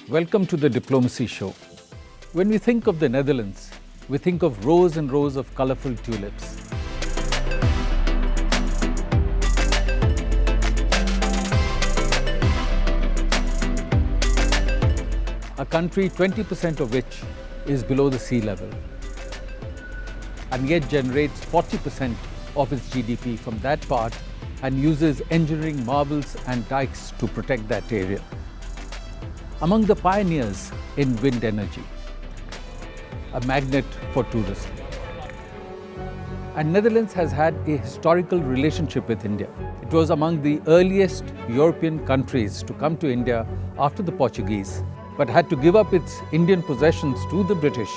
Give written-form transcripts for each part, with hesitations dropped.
Welcome to the Diplomacy Show. When we think of the Netherlands, we think of rows and rows of colorful tulips. A country 20% of which is below the sea level, and yet generates 40% of its GDP from that part and uses engineering marvels and dikes to protect that area. Among the pioneers in wind energy, a magnet for tourism. And Netherlands has had a historical relationship with India. It was among the earliest European countries to come to India after the Portuguese, but had to give up its Indian possessions to the British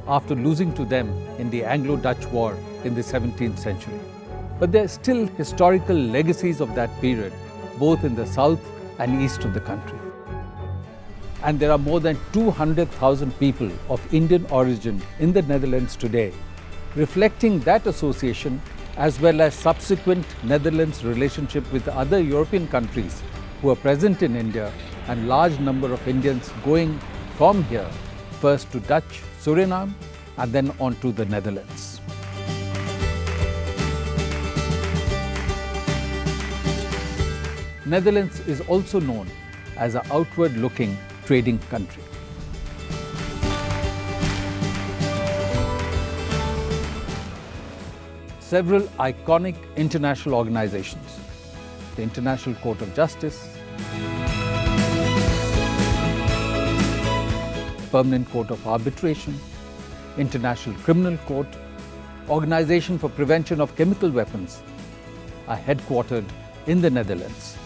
after losing to them in the Anglo-Dutch War in the 17th century. But there are still historical legacies of that period, both in the south and east of the country. And there are more than 200,000 people of Indian origin in the Netherlands today, reflecting that association as well as subsequent Netherlands' relationship with other European countries who are present in India, and large number of Indians going from here first to Dutch Suriname and then on to the Netherlands. Netherlands is also known as an outward-looking trading country. Several iconic international organizations, the International Court of Justice, Permanent Court of Arbitration, International Criminal Court, Organization for Prevention of Chemical Weapons, are headquartered in the Netherlands,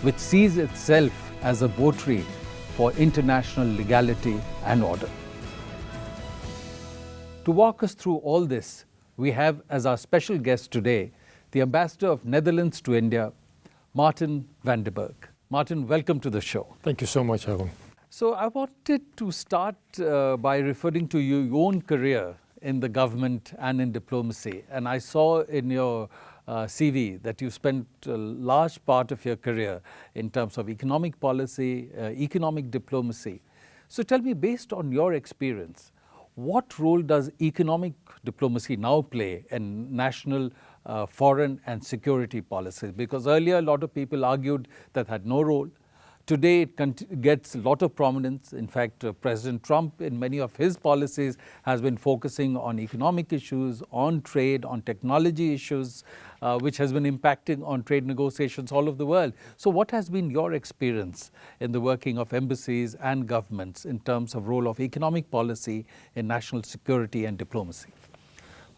which sees itself as a votary for international legality and order. To walk us through all this, we have as our special guest today, the Ambassador of Netherlands to India, Marten Van Den Berg. Marten, welcome to the show. Thank you so much, Arun. So I wanted to start by referring to your own career in the government and in diplomacy. And I saw in your CV that you spent a large part of your career in terms of economic policy, economic diplomacy. So tell me, based on your experience, what role does economic diplomacy now play in national foreign and security policies? Because earlier a lot of people argued that had no role. Today it gets a lot of prominence. In fact, President Trump in many of his policies has been focusing on economic issues, on trade, on technology issues, which has been impacting on trade negotiations all over the world. So what has been your experience in the working of embassies and governments in terms of role of economic policy in national security and diplomacy?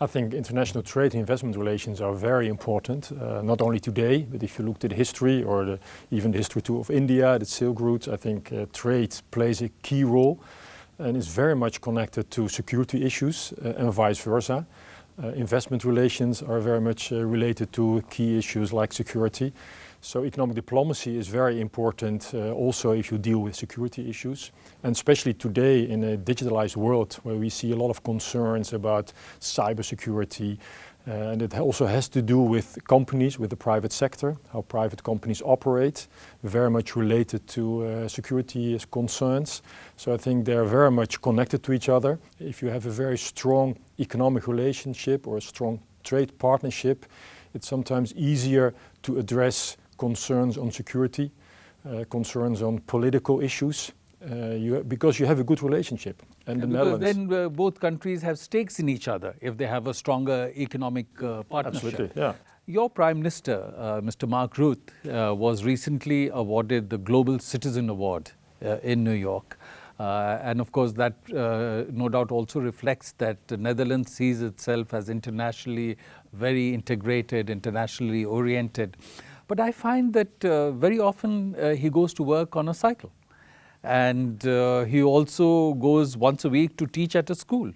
I think international trade and investment relations are very important, not only today, but if you look at the history or even the history too of India, the Silk Route, I think trade plays a key role and is very much connected to security issues and vice versa. Investment relations are very much related to key issues like security. So economic diplomacy is very important also if you deal with security issues. And especially today in a digitalized world where we see a lot of concerns about cybersecurity. And it also has to do with companies, with the private sector, how private companies operate, very much related to security concerns. So I think they're very much connected to each other. If you have a very strong economic relationship or a strong trade partnership, it's sometimes easier to address concerns on security, concerns on political issues, because you have a good relationship. And the Netherlands, then both countries have stakes in each other if they have a stronger economic partnership. Absolutely, yeah. Your Prime Minister, Mr. Mark Rutte, was recently awarded the Global Citizen Award in New York. And of course that no doubt also reflects that the Netherlands sees itself as internationally very integrated, internationally oriented. But I find that very often he goes to work on a cycle. And he also goes once a week to teach at a school.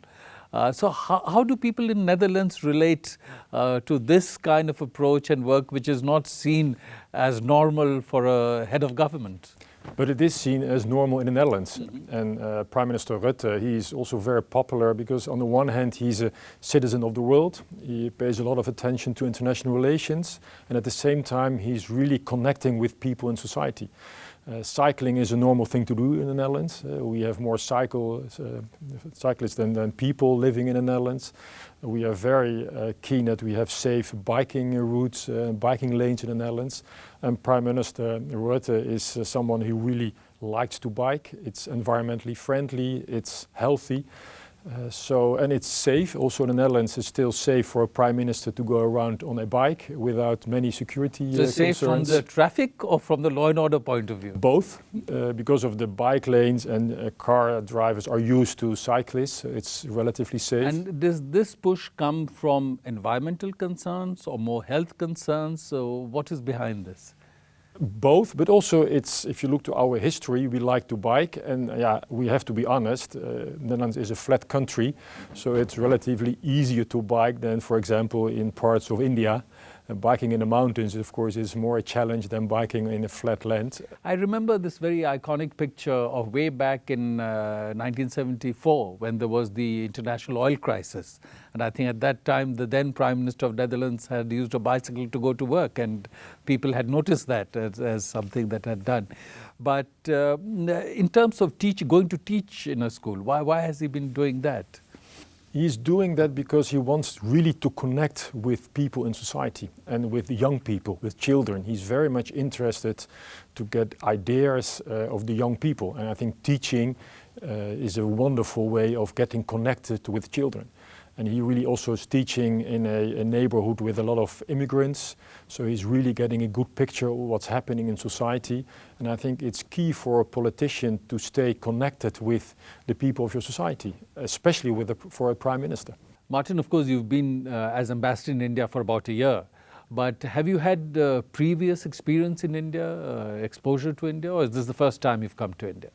So how do people in Netherlands relate to this kind of approach and work, which is not seen as normal for a head of government? But it is seen as normal in the Netherlands. And Prime Minister Rutte, he is also very popular because on the one hand he's a citizen of the world, he pays a lot of attention to international relations, and at the same time he's really connecting with people in society. Cycling is a normal thing to do in the Netherlands. We have more cyclists than people living in the Netherlands. We are very keen that we have safe biking routes, biking lanes in the Netherlands. And Prime Minister Rutte is someone who really likes to bike. It's environmentally friendly, it's healthy. And it's safe. Also in the Netherlands it's still safe for a Prime Minister to go around on a bike without many security concerns. So safe from the traffic or from the law and order point of view? Both, because of the bike lanes and car drivers are used to cyclists, it's relatively safe. And does this push come from environmental concerns or more health concerns? So what is behind this? Both, but also it's, if you look to our history, we like to bike, and yeah, we have to be honest, Netherlands is a flat country, so it's relatively easier to bike than, for example, in parts of India. Biking in the mountains, of course, is more a challenge than biking in a flat land. I remember this very iconic picture of way back in 1974 when there was the international oil crisis. And I think at that time the then Prime Minister of Netherlands had used a bicycle to go to work, and people had noticed that as something that had done. But in terms of going to teach in a school, why has he been doing that? He's doing that because he wants really to connect with people in society and with young people, with children. He's very much interested to get ideas of the young people. And I think teaching is a wonderful way of getting connected with children. And he really also is teaching in a neighborhood with a lot of immigrants. So he's really getting a good picture of what's happening in society. And I think it's key for a politician to stay connected with the people of your society, especially for a prime minister. Marten, of course, you've been as ambassador in India for about a year. But have you had previous experience in India, exposure to India, or is this the first time you've come to India?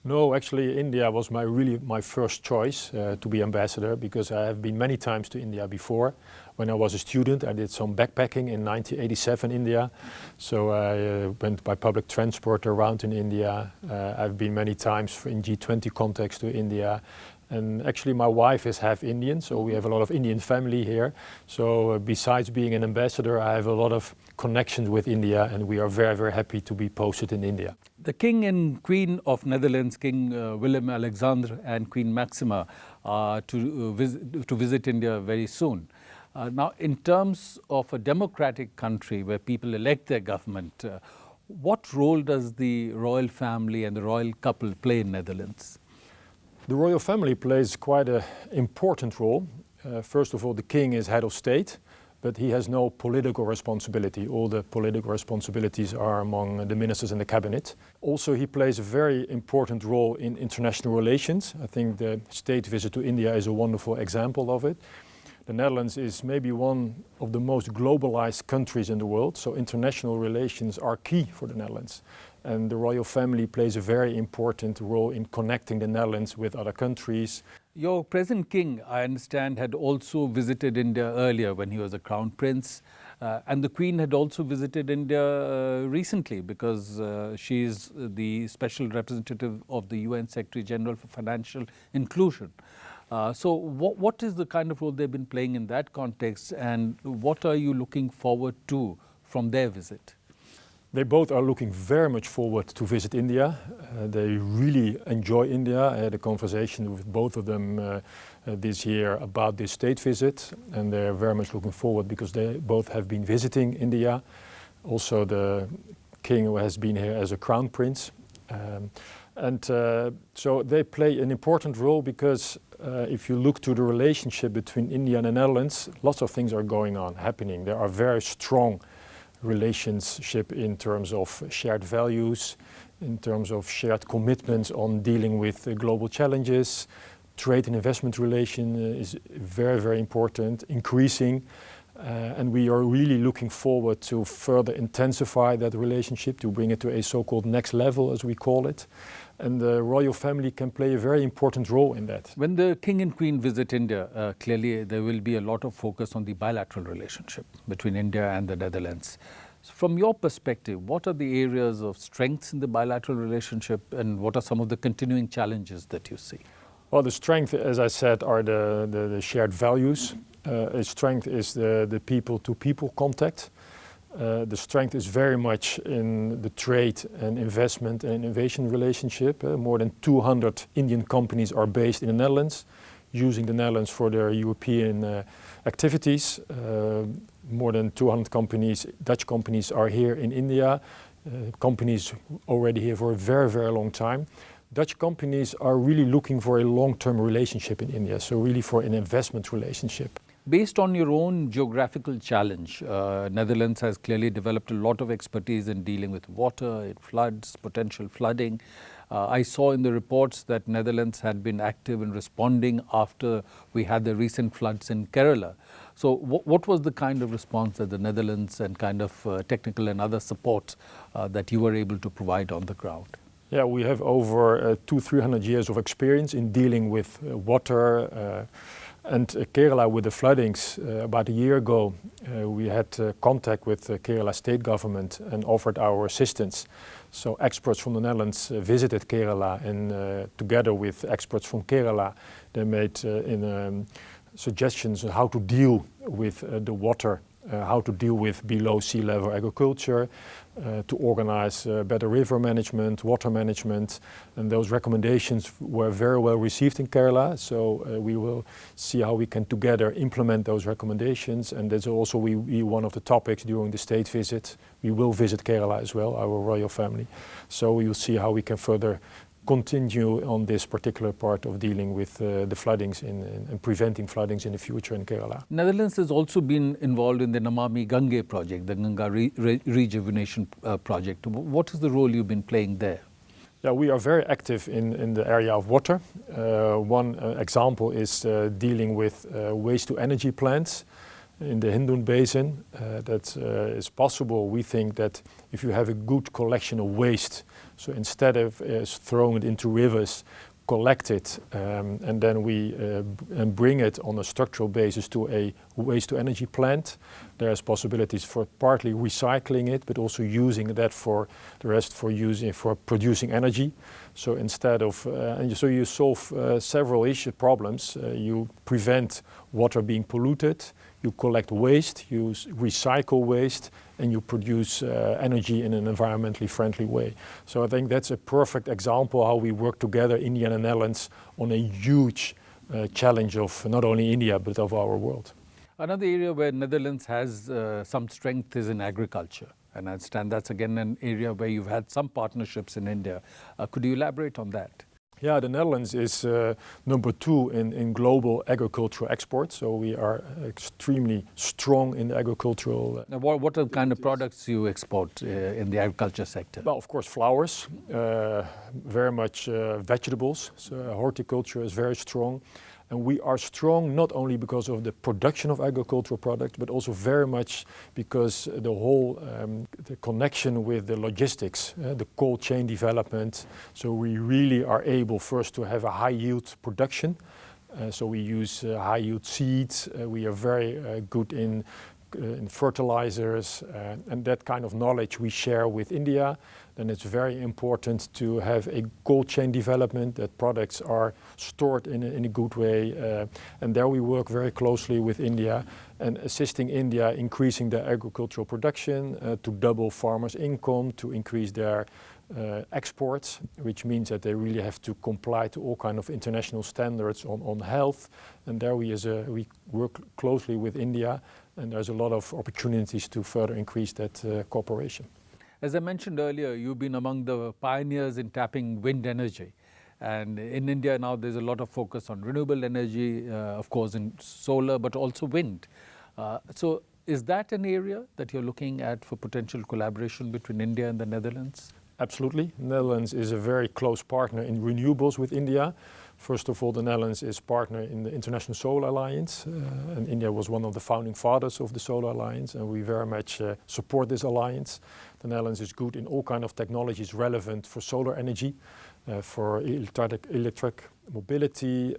No, actually India was really my first choice to be ambassador, because I have been many times to India before. When I was a student I did some backpacking in 1987 India, so I went by public transport around in India. I've been many times in G20 context to India. And actually my wife is half Indian, so we have a lot of Indian family here. So besides being an ambassador, I have a lot of connections with India, and we are very, very happy to be posted in India. The King and Queen of Netherlands, King Willem-Alexander and Queen Máxima, are to visit India very soon. Now, in terms of a democratic country where people elect their government, what role does the royal family and the royal couple play in Netherlands? The royal family plays quite an important role. First of all, the king is head of state, but he has no political responsibility. All the political responsibilities are among the ministers in the cabinet. Also, he plays a very important role in international relations. I think the state visit to India is a wonderful example of it. The Netherlands is maybe one of the most globalized countries in the world, so international relations are key for the Netherlands. And the royal family plays a very important role in connecting the Netherlands with other countries. Your present king, I understand, had also visited India earlier when he was a crown prince. And the Queen had also visited India recently, because she is the special representative of the UN Secretary General for Financial Inclusion. So what is the kind of role they've been playing in that context, and what are you looking forward to from their visit? They both are looking very much forward to visit India. They really enjoy India. I had a conversation with both of them this year about this state visit, and they're very much looking forward because they both have been visiting India. Also the king who has been here as a crown prince. So they play an important role because if you look to the relationship between India and the Netherlands, lots of things are happening. There are very strong relationship in terms of shared values, in terms of shared commitments on dealing with global challenges. Trade and investment relation is very, very important, increasing. And we are really looking forward to further intensify that relationship, to bring it to a so-called next level, as we call it. And the royal family can play a very important role in that. When the King and Queen visit India, clearly there will be a lot of focus on the bilateral relationship between India and the Netherlands. So from your perspective, what are the areas of strengths in the bilateral relationship, and what are some of the continuing challenges that you see? Well, the strength, as I said, are the shared values. A strength is the people-to-people contact. The strength is very much in the trade and investment and innovation relationship. More than 200 Indian companies are based in the Netherlands, using the Netherlands for their European activities. More than 200 companies, Dutch companies, are here in India. Companies already here for a very, very long time. Dutch companies are really looking for a long-term relationship in India, so really for an investment relationship. Based on your own geographical challenge, Netherlands has clearly developed a lot of expertise in dealing with water, in floods, potential flooding. I saw in the reports that Netherlands had been active in responding after we had the recent floods in Kerala. So what was the kind of response that the Netherlands and kind of technical and other support that you were able to provide on the ground? Yeah, we have over 200-300 years of experience in dealing with water and Kerala with the floodings. About a year ago, we had contact with the Kerala state government and offered our assistance. So experts from the Netherlands visited Kerala, and together with experts from Kerala, they made suggestions on how to deal with the water, how to deal with below sea level agriculture, to organize better river management, water management, and those recommendations were very well received in Kerala. So we will see how we can together implement those recommendations, and that's also one of the topics during the state visit. We will visit Kerala as well, our royal family. So we will see how we can further continue on this particular part of dealing with the floodings and preventing floodings in the future in Kerala. Netherlands has also been involved in the Namami Gange project, the Ganga rejuvenation project. What is the role you've been playing there? Yeah, we are very active in the area of water. One example is dealing with waste-to-energy plants in the Hindun Basin. That is possible. We think that if you have a good collection of waste, so instead of throwing it into rivers, collect it and then we bring it on a structural basis to a waste-to-energy plant. There's possibilities for partly recycling it, but also using that for the rest for producing energy. So instead of so you solve several problems. You prevent water being polluted. You collect waste, you recycle waste, and you produce energy in an environmentally friendly way. So I think that's a perfect example how we work together, India and Netherlands, on a huge challenge of not only India, but of our world. Another area where Netherlands has some strength is in agriculture. And I understand that's again an area where you've had some partnerships in India. Could you elaborate on that? Yeah, the Netherlands is number 2 in global agricultural exports, so we are extremely strong in the agricultural. What are the kind of products you export in the agriculture sector? Well, of course, flowers, very much vegetables, so horticulture is very strong. And we are strong not only because of the production of agricultural products, but also very much because the whole the connection with the logistics, the cold chain development. So we really are able first to have a high yield production. So we use high yield seeds. We are very good in fertilizers, and that kind of knowledge we share with India. Then it's very important to have a cold chain development, that products are stored in a good way. And there we work very closely with India and assisting India increasing their agricultural production, to double farmers' income, to increase their exports, which means that they really have to comply to all kind of international standards on health. And there we work closely with India, and there's a lot of opportunities to further increase that cooperation. As I mentioned earlier, you've been among the pioneers in tapping wind energy. And in India now there's a lot of focus on renewable energy, of course in solar, but also wind. So is that an area that you're looking at for potential collaboration between India and the Netherlands? Absolutely. The Netherlands is a very close partner in renewables with India. First of all, the Netherlands is partner in the International Solar Alliance, and India was one of the founding fathers of the Solar Alliance, and we very much support this alliance. The Netherlands is good in all kinds of technologies relevant for solar energy, for electric mobility,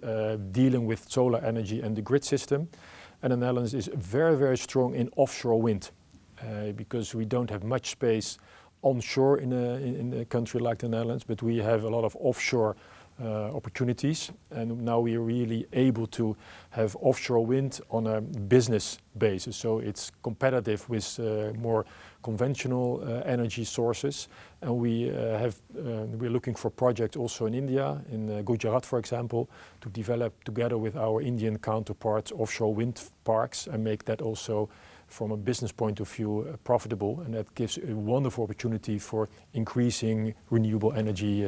dealing with solar energy and the grid system. And the Netherlands is very, very strong in offshore wind, because we don't have much space onshore in a country like the Netherlands, but we have a lot of offshore opportunities, and now we are really able to have offshore wind on a business basis, so it's competitive with more conventional energy sources. And we're looking for projects also in India, in Gujarat for example, to develop together with our Indian counterparts offshore wind parks and make that also from a business point of view profitable, and that gives a wonderful opportunity for increasing renewable energy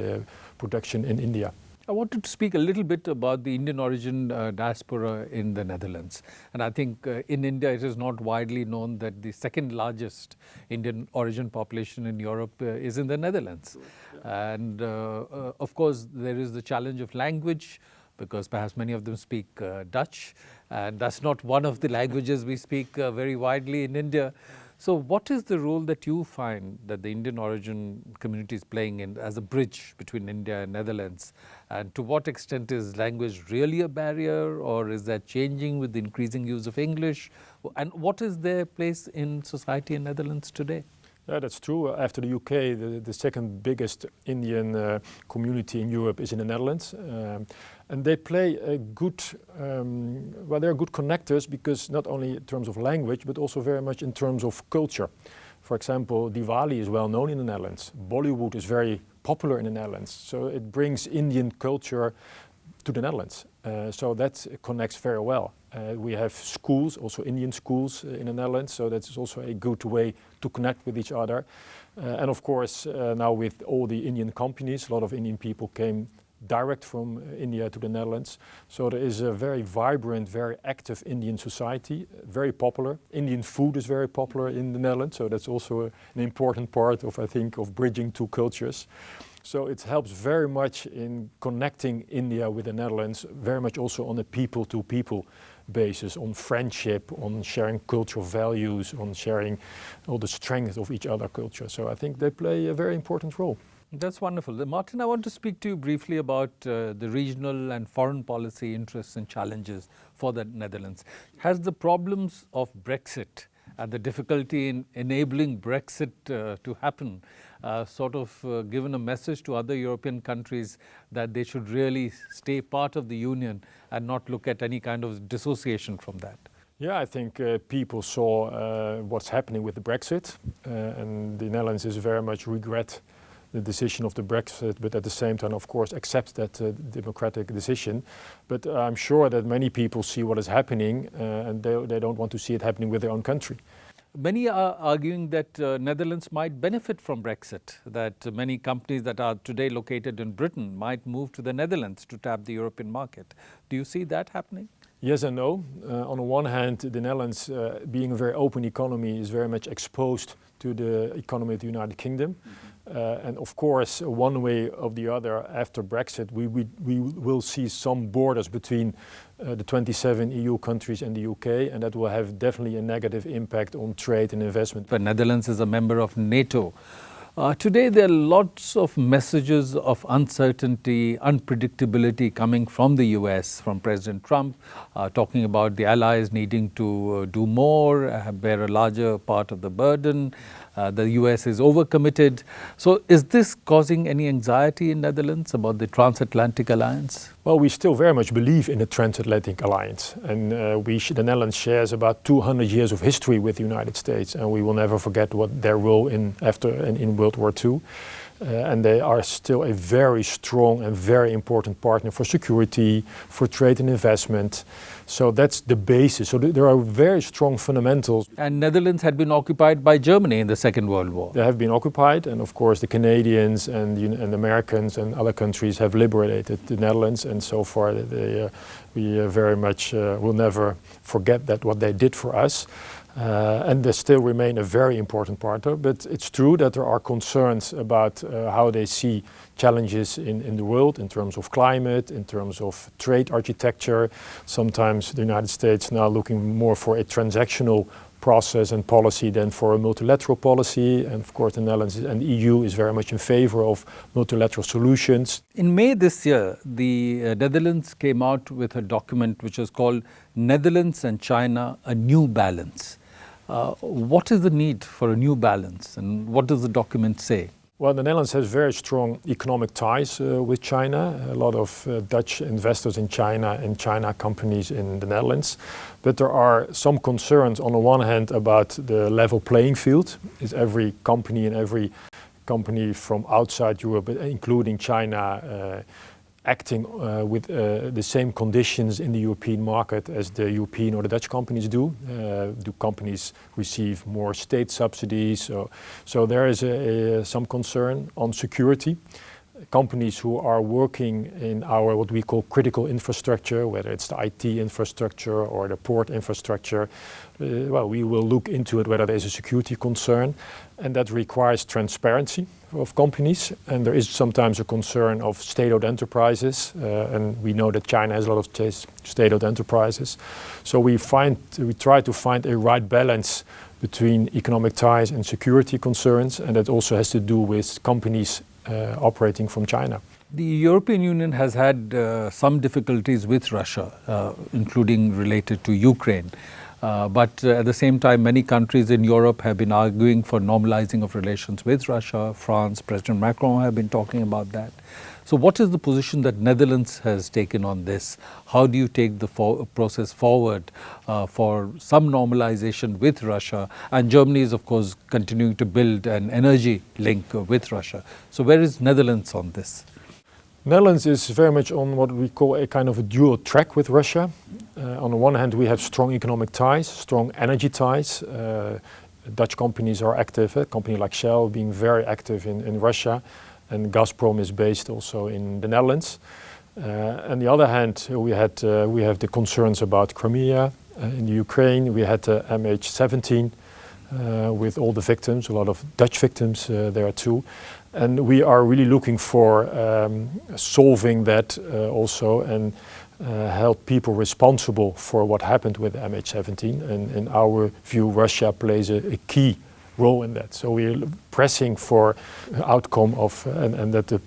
production in India. I wanted to speak a little bit about the Indian origin diaspora in the Netherlands. And I think in India it is not widely known that the second largest Indian origin population in Europe is in the Netherlands. Yeah. And of course there is the challenge of language, because perhaps many of them speak Dutch, and that's not one of the languages we speak very widely in India. So what is the role that you find that the Indian origin community is playing in as a bridge between India and Netherlands? And to what extent is language really a barrier, or is that changing with the increasing use of English? And what is their place in society in Netherlands today? Yeah, that's true. After the UK, the second biggest Indian community in Europe is in the Netherlands. And they play a good, well, they're good connectors, because not only in terms of language, but also very much in terms of culture. For example, Diwali is well known in the Netherlands. Bollywood is very popular in the Netherlands. So it brings Indian culture to the Netherlands. So that connects very well. We have schools, also Indian schools in the Netherlands, so that's also a good way to connect with each other. And of course, now with all the Indian companies, a lot of Indian people came direct from India to the Netherlands. So there is a very vibrant, very active Indian society, very popular. Indian food is very popular in the Netherlands, so that's also an important part of, I think, of bridging two cultures. So it helps very much in connecting India with the Netherlands, very much also on a people-to-people basis, on friendship, on sharing cultural values, on sharing all the strength of each other culture. So I think they play a very important role. That's wonderful. Marten, I want to speak to you briefly about the regional and foreign policy interests and challenges for the Netherlands. Has the problems of Brexit and the difficulty in enabling Brexit to happen sort of given a message to other European countries that they should really stay part of the Union and not look at any kind of dissociation from that? Yeah, I think people saw what's happening with the Brexit, and the Netherlands is very much regret the decision of the Brexit, but at the same time, of course, accept that democratic decision. But I'm sure that many people see what is happening, and they don't want to see it happening with their own country. Many are arguing that Netherlands might benefit from Brexit, that many companies that are today located in Britain might move to the Netherlands to tap the European market. Do you see that happening? Yes and no. On the one hand, the Netherlands, being a very open economy, is very much exposed to the economy of the United Kingdom. Mm-hmm. And of course, one way or the other, after Brexit, we will see some borders between the 27 EU countries and the UK, and that will have definitely a negative impact on trade and investment. The Netherlands is a member of NATO. Today there are lots of messages of uncertainty, unpredictability coming from the US, from President Trump, talking about the allies needing to do more, bear a larger part of the burden. The US is overcommitted. So is this causing any anxiety in Netherlands about the transatlantic alliance? Well, we still very much believe in the transatlantic alliance, and the Netherlands shares about 200 years of history with the United States, and we will never forget what their role in World War II. And they are still a very strong and very important partner for security, for trade and investment. So that's the basis. So there are very strong fundamentals. And Netherlands had been occupied by Germany in the Second World War. They have been occupied, and of course the Canadians and Americans and other countries have liberated the Netherlands, and so far we very much will never forget that what they did for us. And they still remain a very important partner. But it's true that there are concerns about how they see challenges in the world in terms of climate, in terms of trade architecture. Sometimes the United States now looking more for a transactional process and policy than for a multilateral policy. And of course the Netherlands and the EU is very much in favor of multilateral solutions. In May this year, the Netherlands came out with a document which is called Netherlands and China, a New Balance. What is the need for a new balance and what does the document say? Well, the Netherlands has very strong economic ties with China. A lot of Dutch investors in China and China companies in the Netherlands. But there are some concerns on the one hand about the level playing field. Is every company and every company from outside Europe, including China, acting with the same conditions in the European market as the European or the Dutch companies do? Do companies receive more state subsidies? So there is some concern on security. Companies who are working in our what we call critical infrastructure, whether it's the IT infrastructure or the port infrastructure, well, we will look into it whether there's a security concern, and that requires transparency of companies. And there is sometimes a concern of state-owned enterprises, and we know that China has a lot of state-owned enterprises. So we try to find a right balance between economic ties and security concerns, and that also has to do with companies operating from China. The European Union has had some difficulties with Russia, including related to Ukraine. But at the same time, many countries in Europe have been arguing for normalizing of relations with Russia. France, President Macron have been talking about that. So what is the position that Netherlands has taken on this? How do you take the process forward for some normalization with Russia? And Germany is, of course, continuing to build an energy link with Russia. So where is Netherlands on this? Netherlands is very much on what we call a kind of a dual track with Russia. On the one hand, we have strong economic ties, strong energy ties. Dutch companies are active, a company like Shell being very active in Russia. And Gazprom is based also in the Netherlands. On the other hand, we have the concerns about Crimea in the Ukraine. We had MH17 with all the victims, a lot of Dutch victims there too. And we are really looking for solving that also and held people responsible for what happened with MH17. And in our view, Russia plays a key role in that. So we're pressing for outcome of and that the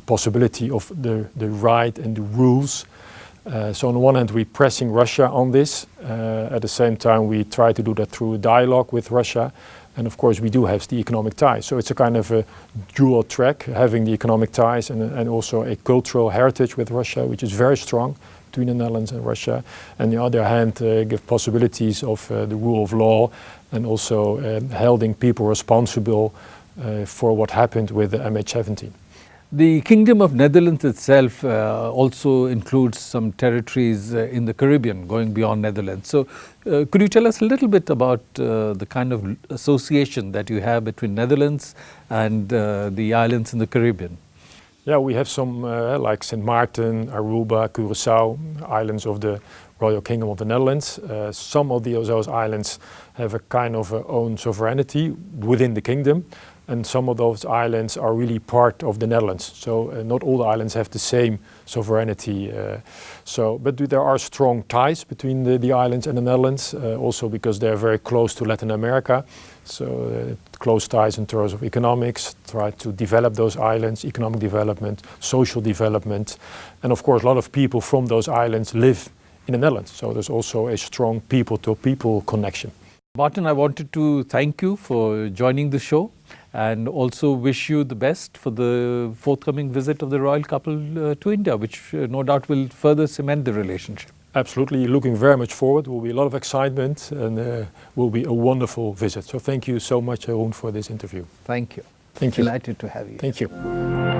possibility of the right and the rules. So on the one hand, we're pressing Russia on this. At the same time, we try to do that through a dialogue with Russia. And of course, we do have the economic ties. So it's a kind of a dual track, having the economic ties and also a cultural heritage with Russia, which is very strong between the Netherlands and Russia. And on the other hand, give possibilities of the rule of law and also holding people responsible for what happened with the MH17. The Kingdom of Netherlands itself also includes some territories in the Caribbean going beyond Netherlands. So could you tell us a little bit about the kind of association that you have between Netherlands and the islands in the Caribbean? Yeah, we have some like St. Martin, Aruba, Curaçao, islands of the Royal Kingdom of the Netherlands. Some of those islands have a kind of own sovereignty within the kingdom. And some of those islands are really part of the Netherlands. So not all the islands have the same sovereignty. But there are strong ties between the islands and the Netherlands, also because they're very close to Latin America. So close ties in terms of economics, try to develop those islands, economic development, social development. And of course, a lot of people from those islands live in the Netherlands. So there's also a strong people-to-people connection. Marten, I wanted to thank you for joining the show and also wish you the best for the forthcoming visit of the royal couple to India, which no doubt will further cement the relationship. Absolutely, looking very much forward. There will be a lot of excitement and will be a wonderful visit. So thank you so much, Arun, for this interview. Thank you. Thank you. Delighted to have you. Thank you.